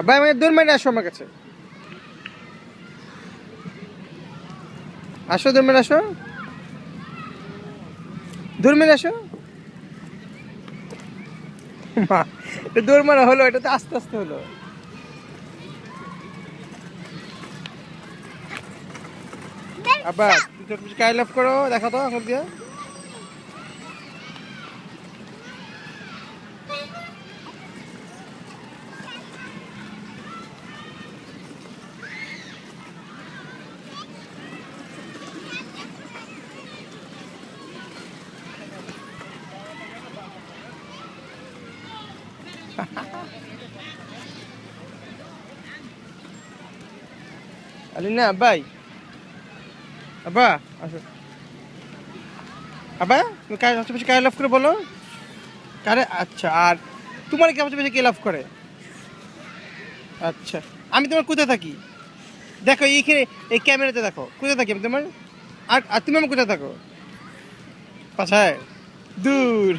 ভাই আমাকে দূর মেরে আসো আমার কাছে, আসো দূর মেরে আসো, দূর মেরে আসো। মা, এটা দৌড় মারা হলো, এটা তো আস্তে আস্তে হলো। আবার তুই তোর স্কাই লাভ করো, দেখো তো এখন দিয়ে। আলিনা ভাই, আবা আসো, আবা তুমি কার সবচেয়ে বেশি কার লাভ করে বলো, কারে? আচ্ছা, আর তোমার কি সবচেয়ে বেশি কে লাভ করে? আচ্ছা, আমি তোমার কোথায় থাকি দেখো, এইখানে এই ক্যামেরাতে দেখো কোথায় থাকি আমি তোমার। আর আর তুমি আমার কোথায় থাকো? পাছায়, দূর।